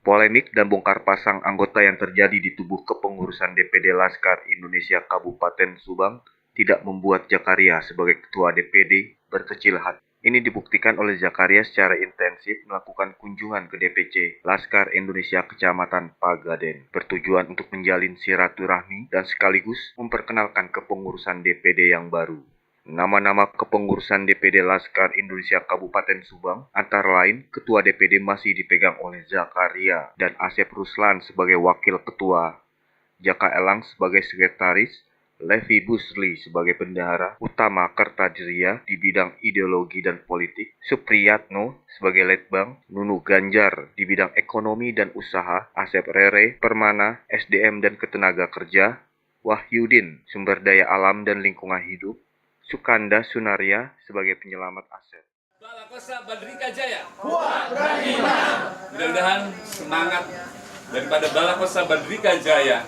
Polemik dan bongkar pasang anggota yang terjadi di tubuh kepengurusan DPD Laskar Indonesia Kabupaten Subang tidak membuat Zakaria sebagai Ketua DPD berkecil hati. Ini dibuktikan oleh Zakaria secara intensif melakukan kunjungan ke DPC Laskar Indonesia Kecamatan Pagaden, bertujuan untuk menjalin silaturahmi dan sekaligus memperkenalkan kepengurusan DPD yang baru. Nama-nama kepengurusan DPD Laskar Indonesia Kabupaten Subang antara lain Ketua DPD masih dipegang oleh Zakaria dan Asep Ruslan sebagai Wakil Ketua, Jaka Elang sebagai Sekretaris, Levi Busli sebagai Bendahara Utama Kertajria di bidang ideologi dan politik, Supriyatno sebagai Letbang, Nunu Ganjar di bidang ekonomi dan usaha, Asep Rere Permana SDM dan Ketenaga Kerja, Wahyudin Sumber Daya Alam dan Lingkungan Hidup, Sukanda Sunaria sebagai penyelamat aset. Balakosa Badrika Jaya. Kuat berani menang. Mudah-mudahan semangat daripada Balakosa Badrika Jaya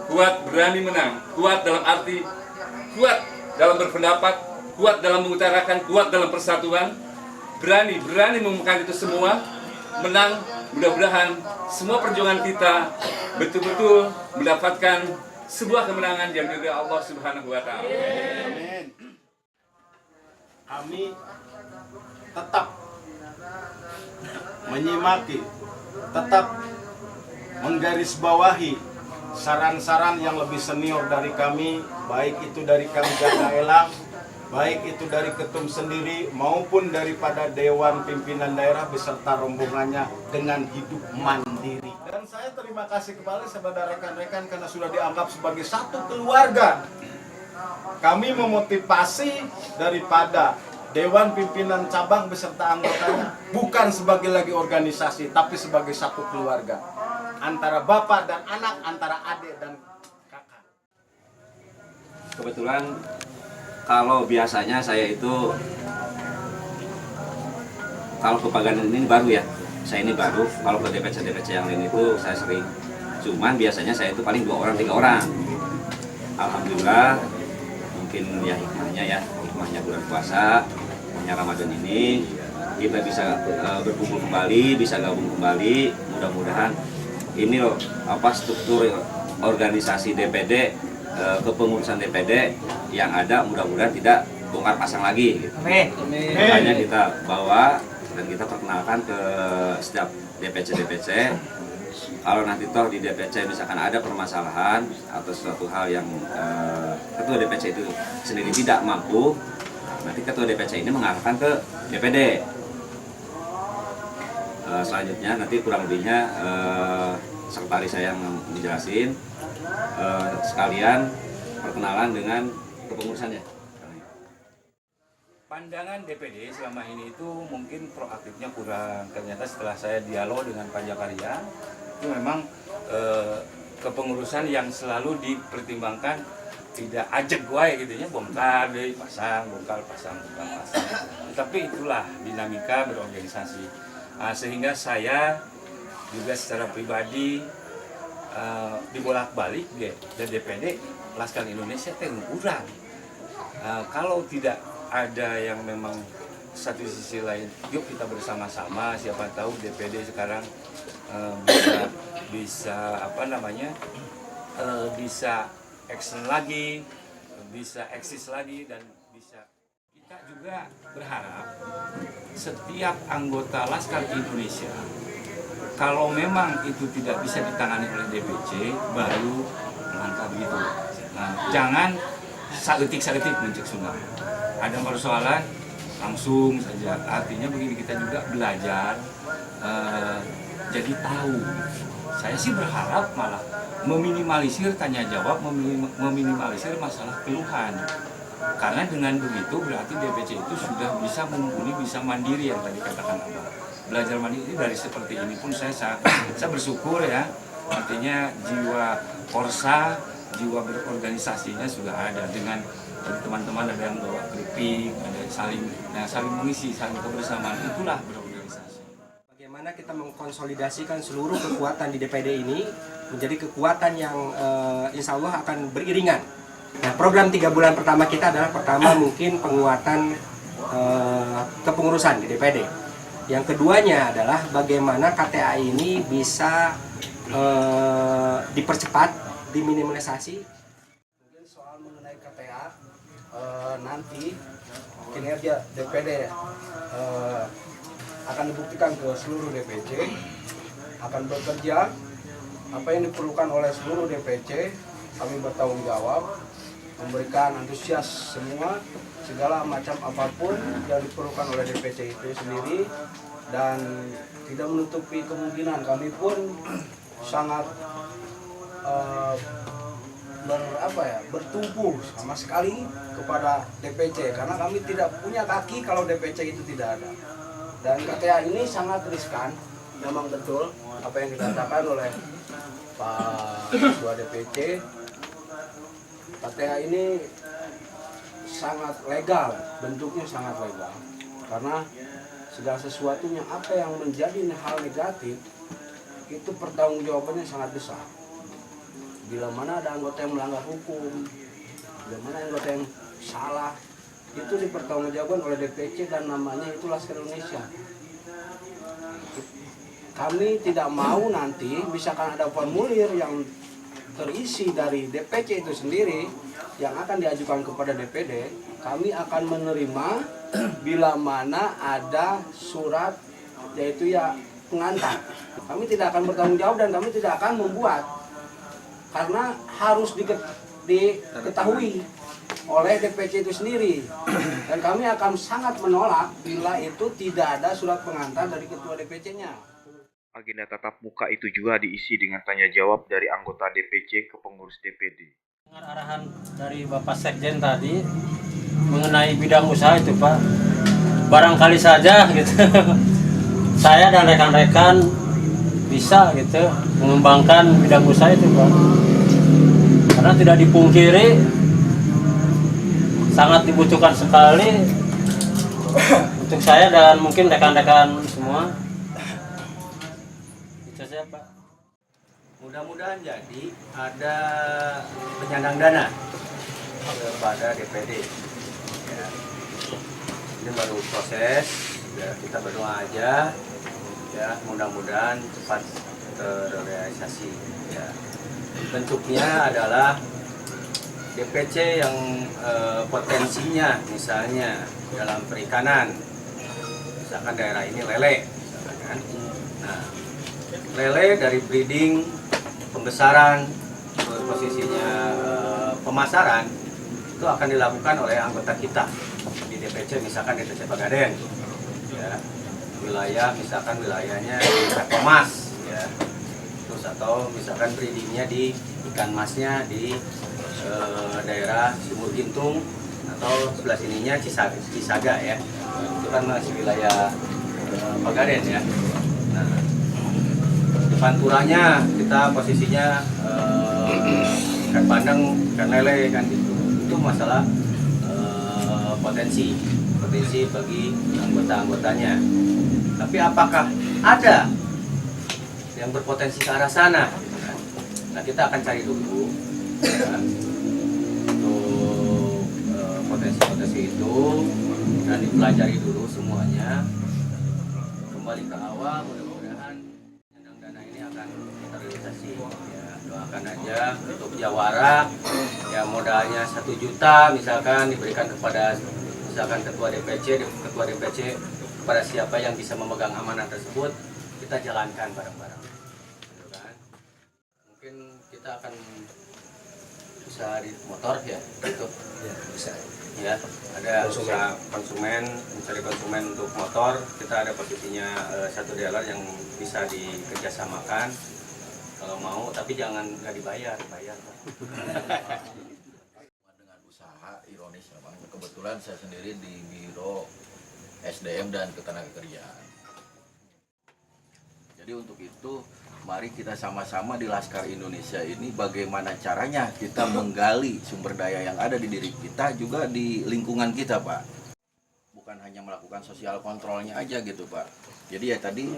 kuat berani menang. Kuat dalam arti kuat dalam berpendapat, kuat dalam mengutarakan, kuat dalam persatuan, berani mengumumkan itu semua, menang. Mudah-mudahan semua perjuangan kita betul-betul mendapatkan sebuah kemenangan yang dari Allah Subhanahu wa Ta'ala. Amin. Kami tetap menyimaki, tetap menggarisbawahi saran-saran yang lebih senior dari kami, baik itu dari Kang Jaka Elang, baik itu dari ketum sendiri maupun daripada Dewan Pimpinan Daerah beserta rombongannya dengan hidup mandiri. Dan saya terima kasih kembali kepada rekan-rekan karena sudah dianggap sebagai satu keluarga. Kami memotivasi daripada Dewan Pimpinan Cabang beserta anggotanya bukan sebagai lagi organisasi, tapi sebagai satu keluarga. Antara bapak dan anak, antara adik dan kakak. Kebetulan kalau biasanya saya itu kalau ke Pagaden ini baru ya, saya ini baru. Kalau ke DPC yang lain itu saya sering. Cuman biasanya saya itu paling 2 orang 3 orang. Alhamdulillah, mungkin ya hikmahnya bulan puasa, hikmahnya Ramadan ini kita bisa berkumpul kembali, bisa gabung kembali. Mudah-mudahan ini loh struktur organisasi DPD, kepengurusan DPD yang ada mudah-mudahan tidak bongkar pasang lagi gitu. Amin. Makanya kita bawa dan kita perkenalkan ke setiap DPC. Kalau nanti toh di DPC misalkan ada permasalahan atau suatu hal yang ketua DPC itu sendiri tidak mampu, nanti ketua DPC ini mengarahkan ke DPD. Selanjutnya nanti kurang lebihnya sekretaris saya yang dijelasin, sekalian perkenalan dengan kepengurusannya. Pandangan DPD selama ini itu mungkin proaktifnya kurang. Ternyata setelah saya dialog dengan Pak Zakaria, itu memang kepengurusan yang selalu dipertimbangkan tidak ajak wae gitu ya, bongkar deh pasang. Tapi itulah dinamika berorganisasi. Sehingga saya juga secara pribadi dibolak-balik dan DPD Laskar Indonesia kurang. Kalau tidak ada yang memang satu sisi lain, yuk kita bersama-sama, siapa tahu DPD sekarang bisa bisa action lagi, bisa eksis lagi, dan bisa. Kita juga berharap setiap anggota Laskar Indonesia, kalau memang itu tidak bisa ditangani oleh DPC, baru melangkah begitu. Jangan saeutik mencek sunah. Ada persoalan langsung saja. Artinya begini, kita juga belajar, jadi tahu. Saya sih berharap malah meminimalisir tanya jawab, meminimalisir masalah keluhan. Karena dengan begitu berarti DPC itu sudah bisa mumpuni, bisa mandiri yang tadi katakan Abang. Belajar mandiri dari seperti ini pun saya bersyukur ya. Artinya jiwa korsa, jiwa berorganisasinya sudah ada. Dengan teman-teman ada yang bawa keripik, ada saling mengisi, saling kebersamaan, itulah berorganisasi. Bagaimana kita mengkonsolidasikan seluruh kekuatan di DPD ini menjadi kekuatan yang insya Allah akan beriringan. Nah, program 3 bulan pertama kita adalah pertama mungkin penguatan kepengurusan di DPD. Yang keduanya adalah bagaimana KTA ini bisa dipercepat, diminimalisasi. Mungkin soal mengenai KTA nanti kinerja DPD akan dibuktikan ke seluruh DPC, akan bekerja apa yang diperlukan oleh seluruh DPC. Kami bertanggung jawab memberikan antusias semua segala macam apapun yang diperlukan oleh DPC itu sendiri, dan tidak menutupi kemungkinan kami pun sangat bertumpu sama sekali kepada DPC, karena kami tidak punya kaki kalau DPC itu tidak ada. Dan KTA ini sangat riskan, memang betul apa yang dikatakan oleh Pak Ketua DPC. KTA ini sangat legal, bentuknya sangat legal, karena segala sesuatunya apa yang menjadi hal negatif itu pertanggungjawabannya sangat besar. Bila mana ada anggota yang melanggar hukum, bila mana anggota yang salah, itu dipertanggungjawabkan oleh DPC dan namanya itu Laskar Indonesia. Kami tidak mau nanti misalkan ada formulir yang terisi dari DPC itu sendiri yang akan diajukan kepada DPD, kami akan menerima bila mana ada surat yaitu ya pengantar. Kami tidak akan bertanggung jawab dan kami tidak akan membuat, karena harus diketahui oleh DPC itu sendiri, dan kami akan sangat menolak bila itu tidak ada surat pengantar dari ketua DPC-nya. Agenda tatap muka itu juga diisi dengan tanya jawab dari anggota DPC ke pengurus DPD. Dengan arahan dari Bapak Sekjen tadi mengenai bidang usaha itu Pak, barangkali saja gitu saya dan rekan-rekan bisa gitu mengembangkan bidang usaha itu Pak, karena tidak dipungkiri sangat dibutuhkan sekali untuk saya dan mungkin rekan-rekan semua. Itu saja Pak. Mudah-mudahan jadi ada penyandang dana kepada DPD. Ya. Ini baru proses, ya, kita berdoa aja, ya mudah-mudahan cepat terrealisasi. Ya. Bentuknya adalah DPC yang potensinya misalnya dalam perikanan, misalkan daerah ini lele, misalkan. Nah, lele dari breeding, pembesaran, posisinya pemasaran itu akan dilakukan oleh anggota kita di DPC, misalkan DPC Pegadaian, ya, wilayah misalkan wilayahnya di Pemas, ya, terus atau misalkan breedingnya di ikan masnya di daerah Sumur Gintung atau sebelah sininya Cisaga, ya, itu kan masih wilayah Pegadaian, ya. Nah, Panturanya kita posisinya ikan bandeng, ikan lele kan gitu. Itu masalah potensi bagi anggota-anggotanya. Tapi apakah ada yang berpotensi ke arah sana? Nah, kita akan cari dulu ya, untuk potensi-potensi itu dan dipelajari dulu semuanya. Kembali ke awal, mudah-mudahan dana ini akan terrealisasi. Ya, doakan aja untuk jawara yang modalnya 1 juta misalkan diberikan kepada misalkan ketua DPC kepada siapa yang bisa memegang amanah tersebut, kita jalankan bareng-bareng. Gitu kan? Mungkin kita akan usaha di motor ya, gitu. Ya, bisa. Ya, ada usaha konsumen, mencari konsumen untuk motor. Kita ada posisinya 1 dealer yang bisa dikerjasamakan kalau mau, tapi jangan nggak bayar. Dengan usaha ironis memang kebetulan saya sendiri di Biro SDM dan Ketenagakerjaan. Jadi untuk itu mari kita sama-sama di Laskar Indonesia ini bagaimana caranya kita menggali sumber daya yang ada di diri kita juga di lingkungan kita, Pak. Bukan hanya melakukan sosial kontrolnya aja gitu, Pak. Jadi ya tadi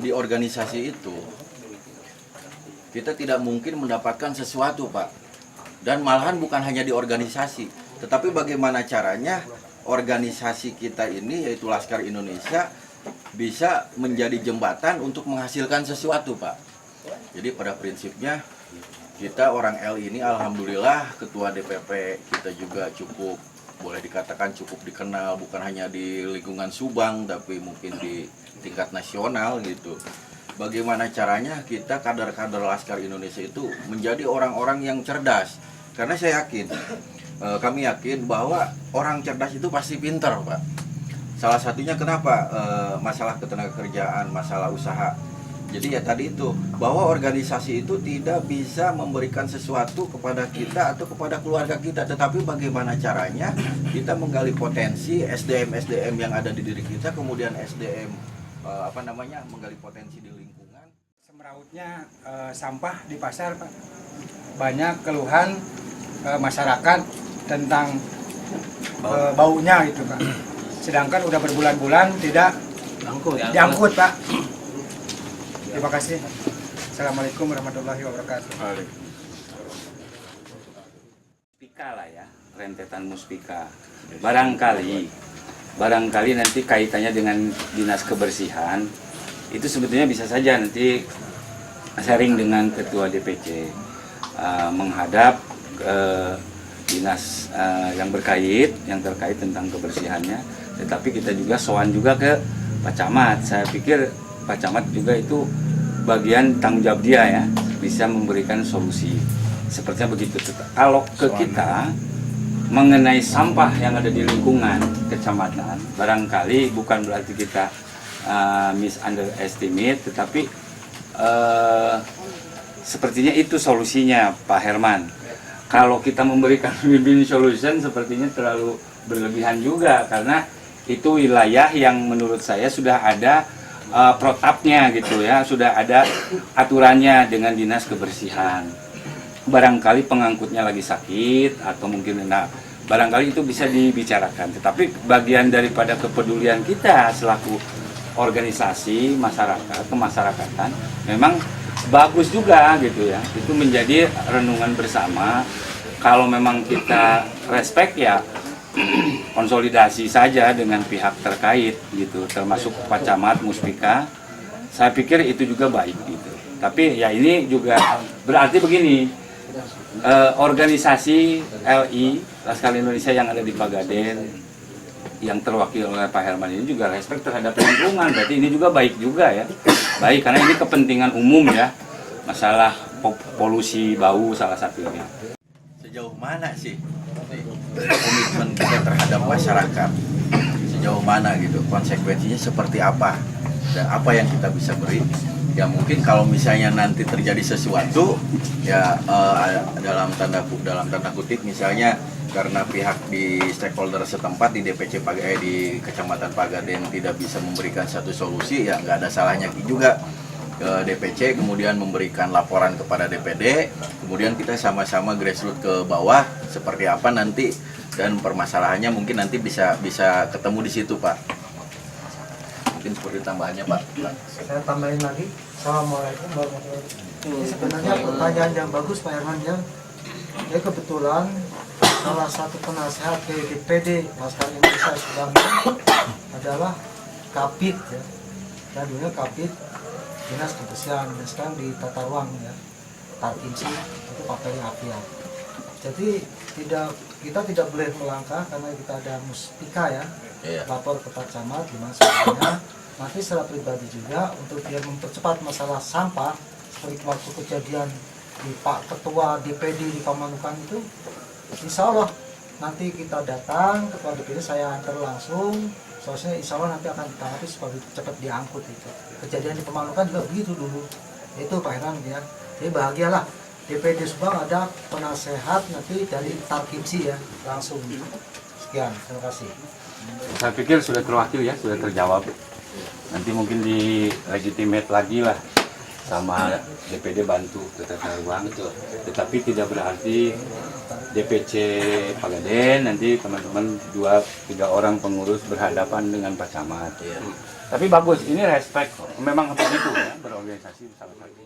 di organisasi itu kita tidak mungkin mendapatkan sesuatu, Pak. Dan malahan bukan hanya di organisasi, tetapi bagaimana caranya organisasi kita ini yaitu Laskar Indonesia bisa menjadi jembatan untuk menghasilkan sesuatu, Pak. Jadi pada prinsipnya kita orang L ini alhamdulillah ketua DPP kita juga cukup, boleh dikatakan cukup dikenal, bukan hanya di lingkungan Subang tapi mungkin di tingkat nasional gitu. Bagaimana caranya kita kader-kader Laskar Indonesia itu menjadi orang-orang yang cerdas. Karena saya yakin, kami yakin bahwa orang cerdas itu pasti pintar, Pak. Salah satunya kenapa? Masalah ketenagakerjaan, masalah usaha. Jadi ya tadi itu, bahwa organisasi itu tidak bisa memberikan sesuatu kepada kita atau kepada keluarga kita. Tetapi bagaimana caranya kita menggali potensi SDM-SDM yang ada di diri kita, kemudian SDM menggali potensi di lingkungan. Semerautnya sampah di pasar, Pak. Banyak keluhan masyarakat tentang baunya gitu, Pak. Sedangkan udah berbulan-bulan tidak diangkut, Pak. Terima kasih. Assalamualaikum warahmatullahi wabarakatuh. Muspika lah ya, rentetan Muspika. Barangkali nanti kaitannya dengan dinas kebersihan itu sebetulnya bisa saja nanti sharing dengan ketua DPC menghadap dinas yang terkait tentang kebersihannya. Tetapi kita juga sowan juga ke Pak Camat. Saya pikir Pak Camat juga itu bagian tanggung jawab dia ya, bisa memberikan solusi. Sepertinya begitu. Kalau ke kita mengenai sampah yang ada di lingkungan kecamatan, barangkali bukan berarti kita misunderestimate, tetapi sepertinya itu solusinya, Pak Herman. Kalau kita memberikan win-win solution sepertinya terlalu berlebihan juga, karena itu wilayah yang menurut saya sudah ada protapnya gitu ya, sudah ada aturannya dengan dinas kebersihan. Barangkali pengangkutnya lagi sakit atau mungkin barangkali itu bisa dibicarakan. Tetapi bagian daripada kepedulian kita selaku organisasi masyarakat, kemasyarakatan memang bagus juga gitu ya. Itu menjadi renungan bersama. Kalau memang kita respect ya konsolidasi saja dengan pihak terkait gitu, termasuk Pak Camat, Muspika. Saya pikir itu juga baik gitu. Tapi ya ini juga berarti begini, organisasi LI Laskar Indonesia yang ada di Pagaden yang terwakil oleh Pak Herman ini juga respect terhadap lingkungan. Berarti ini juga baik juga ya. Baik, karena ini kepentingan umum ya. Masalah polusi bau salah satunya. Sejauh mana sih komitmen kita terhadap masyarakat? Sejauh mana gitu? Konsekuensinya seperti apa? Dan apa yang kita bisa beri? Ya mungkin kalau misalnya nanti terjadi sesuatu ya dalam tanda kutip misalnya karena pihak di stakeholder setempat di DPC di Kecamatan Pagaden tidak bisa memberikan satu solusi, ya nggak ada salahnya juga ke DPC kemudian memberikan laporan kepada DPD, kemudian kita sama-sama grassroots ke bawah seperti apa nanti, dan permasalahannya mungkin nanti bisa ketemu di situ, Pak. Mungkin seperti tambahannya, Pak. Saya tambahin lagi. Assalamualaikum warahmatullahi wabarakatuh. Ini sebenarnya pertanyaan yang bagus, Pak Herman ya. Jadi kebetulan salah satu penasehat DPD Laskar Indonesia Subang adalah Kapit ya. Dan dulunya Kapit Dinas Kebersihan, dan sekarang di Tata Ruang ya. Tarkinsi itu partainya Apia. Jadi kita tidak boleh melangkah karena kita ada Muspika ya. Lapor ke Pak Camat gimana sebenarnya. Nanti secara pribadi juga untuk biar mempercepat masalah sampah seperti waktu kejadian di Pak Ketua DPD di Pamanukan itu, insya Allah nanti kita datang ketua DPD, saya antar langsung, soalnya insya Allah nanti akan ditangani supaya cepat diangkut itu. Kejadian di Pamanukan juga begitu dulu, itu Pak Herman ya. Jadi bahagialah DPD Subang ada penasehat nanti dari Tarkimsi ya langsung. Sekian, terima kasih. Saya pikir sudah terwakil ya, sudah terjawab. Nanti mungkin di legitimate lagi lah sama DPD bantu ke Tata Ruang itu. Tetapi tidak berarti DPC Pagaden nanti teman-teman 2-3 orang pengurus berhadapan dengan Pak Camat. Tapi bagus, ini respect, memang begitu ya berorganisasi salah satu.